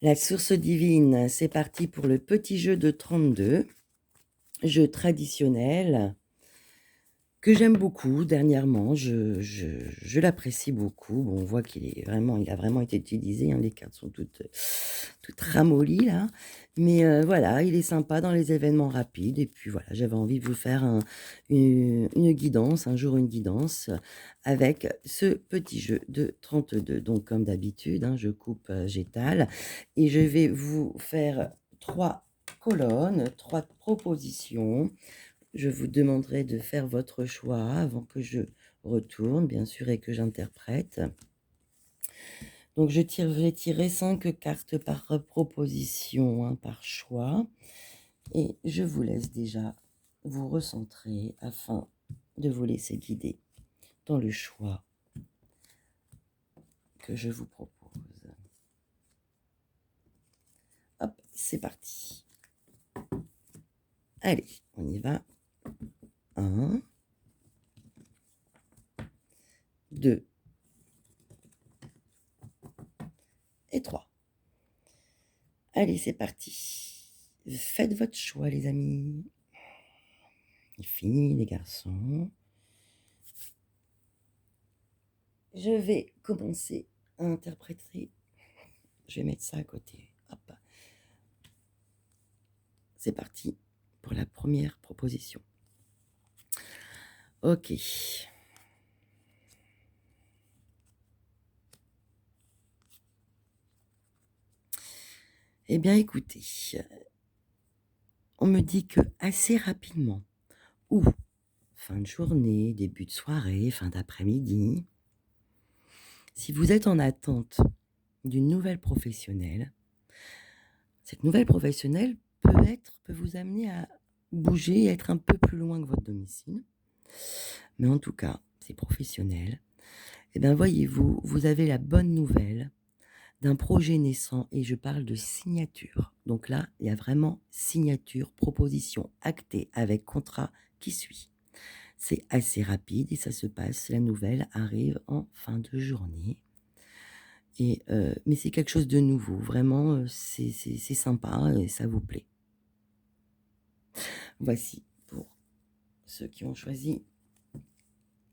La source divine, c'est parti pour le petit jeu de 32, jeu traditionnel que j'aime beaucoup dernièrement. Je l'apprécie beaucoup. Bon, on voit il a vraiment été utilisé, hein, les cartes sont toutes ramollies là. Mais voilà, il est sympa dans les événements rapides. Et puis voilà, j'avais envie de vous faire une guidance, un jour une guidance, avec ce petit jeu de 32. Donc comme d'habitude, hein, je coupe, j'étale et je vais vous faire 3 colonnes, 3 propositions. Je vous demanderai de faire votre choix avant que je retourne, bien sûr, et que j'interprète. Donc je vais tirer 5 cartes par proposition, hein, par choix. Et je vous laisse déjà vous recentrer afin de vous laisser guider dans le choix que je vous propose. Hop, c'est parti. Allez, on y va. 1, 2 et 3. Allez, c'est parti. Faites votre choix, les amis. Les filles, les garçons. Je vais commencer à interpréter. Je vais mettre ça à côté. Hop. C'est parti pour la première proposition. Ok. Eh bien, écoutez, on me dit que assez rapidement, ou fin de journée, début de soirée, fin d'après-midi, si vous êtes en attente d'une nouvelle professionnelle, cette nouvelle professionnelle peut vous amener à bouger et être un peu plus loin que votre domicile. Mais en tout cas, c'est professionnel. Eh bien, voyez-vous, vous avez la bonne nouvelle d'un projet naissant et je parle de signature. Donc là, il y a vraiment signature, proposition actée avec contrat qui suit. C'est assez rapide et ça se passe, la nouvelle arrive en fin de journée. Et, mais c'est quelque chose de nouveau, vraiment, c'est sympa et ça vous plaît. Voici pour ceux qui ont choisi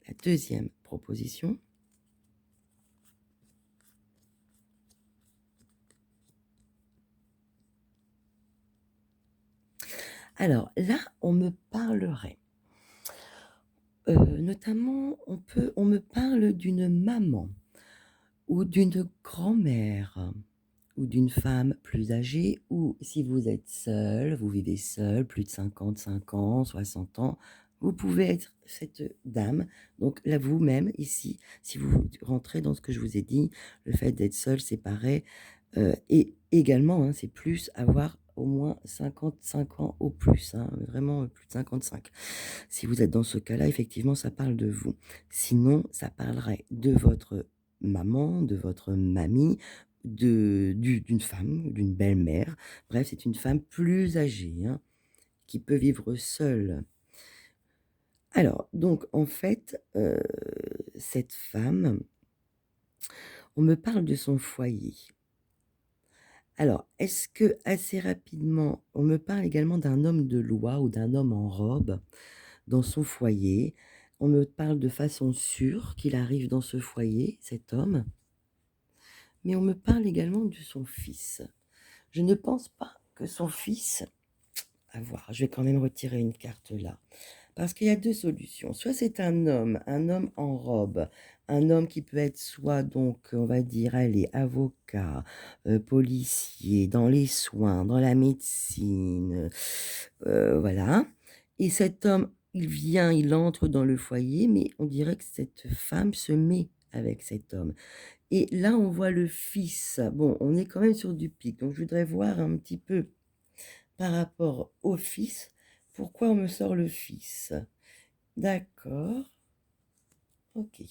la deuxième proposition. Alors là, on me parlerait, notamment, on me parle d'une maman ou d'une grand-mère ou d'une femme plus âgée ou si vous êtes seul, vous vivez seul, plus de 55 ans, 60 ans, vous pouvez être cette dame. Donc là, vous-même, ici, si vous rentrez dans ce que je vous ai dit, le fait d'être seul, séparé, et également, hein, c'est plus avoir au moins 55 ans au plus, hein, vraiment plus de 55. Si vous êtes dans ce cas-là, effectivement, ça parle de vous. Sinon, ça parlerait de votre maman, de votre mamie, d'une femme, d'une belle-mère. Bref, c'est une femme plus âgée, hein, qui peut vivre seule. Alors, donc, en fait, cette femme, on me parle de son foyer. Alors, est-ce que assez rapidement, on me parle également d'un homme de loi ou d'un homme en robe dans son foyer? On me parle de façon sûre qu'il arrive dans ce foyer, cet homme, mais on me parle également de son fils. Je ne pense pas que son fils, à voir, je vais quand même retirer une carte là. Parce qu'il y a 2 solutions. Soit c'est un homme en robe, un homme qui peut être soit donc, on va dire, allez, avocat, policier, dans les soins, dans la médecine, voilà. Et cet homme, il entre dans le foyer, mais on dirait que cette femme se met avec cet homme. Et là, on voit le fils. Bon, on est quand même sur du pic, donc je voudrais voir un petit peu par rapport au fils, pourquoi on me sort le fils? D'accord, OK.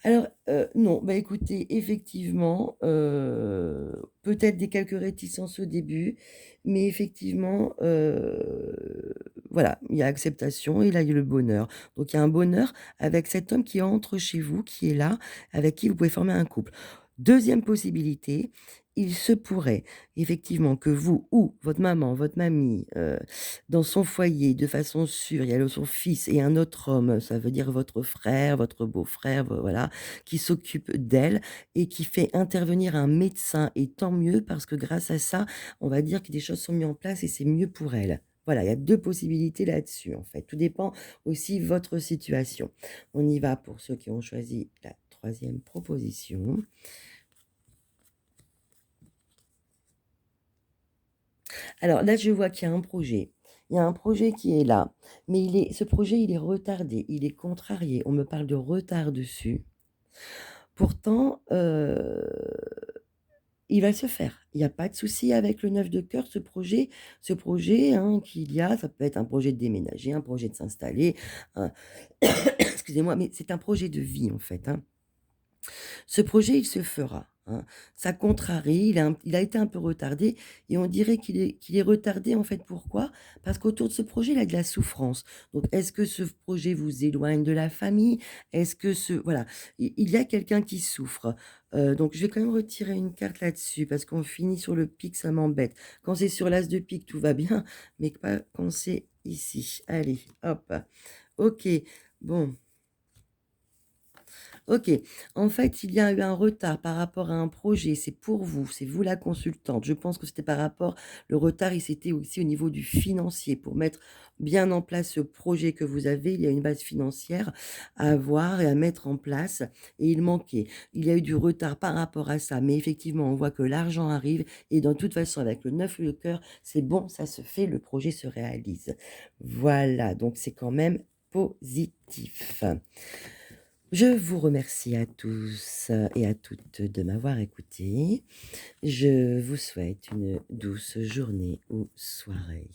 Alors, non, bah, écoutez, effectivement, peut-être des quelques réticences au début, mais effectivement, voilà, il y a acceptation et là, il y a le bonheur. Donc il y a un bonheur avec cet homme qui entre chez vous, qui est là, avec qui vous pouvez former un couple. Deuxième possibilité, il se pourrait effectivement que vous ou votre maman, votre mamie, dans son foyer, de façon sûre, il y a son fils et un autre homme, ça veut dire votre frère, votre beau-frère, voilà, qui s'occupe d'elle et qui fait intervenir un médecin et tant mieux parce que grâce à ça, on va dire que des choses sont mises en place et c'est mieux pour elle. Voilà, il y a 2 possibilités là-dessus, en fait. Tout dépend aussi votre situation. On y va pour ceux qui ont choisi la troisième proposition. Alors là, je vois qu'il y a un projet. Il y a un projet qui est là, mais ce projet, il est retardé, il est contrarié. On me parle de retard dessus. Pourtant, il va se faire. Il y a pas de souci avec le 9 de cœur, ce projet, hein, qu'il y a, ça peut être un projet de déménager, un projet de s'installer, un excusez-moi, mais c'est un projet de vie, en fait, hein. Ce projet, il se fera, hein. Ça contrarie, il a été un peu retardé et on dirait qu'il est retardé, en fait, pourquoi? Parce qu'autour de ce projet, il y a de la souffrance. Donc est-ce que ce projet vous éloigne de la famille? Est-ce que voilà, il y a quelqu'un qui souffre. Donc je vais quand même retirer une carte là-dessus parce qu'on finit sur le pic, ça m'embête. Quand c'est sur l'as de pique, tout va bien, mais pas quand c'est ici. Allez, hop. OK, bon. OK. En fait, il y a eu un retard par rapport à un projet. C'est pour vous, c'est vous la consultante. Je pense que c'était par rapport le retard, il s'était aussi au niveau du financier. Pour mettre bien en place ce projet que vous avez, il y a une base financière à avoir et à mettre en place et il manquait. Il y a eu du retard par rapport à ça, mais effectivement, on voit que l'argent arrive et dans toute façon, avec le 9 le cœur, c'est bon, ça se fait, le projet se réalise. Voilà, donc c'est quand même positif. Je vous remercie à tous et à toutes de m'avoir écouté. Je vous souhaite une douce journée ou soirée.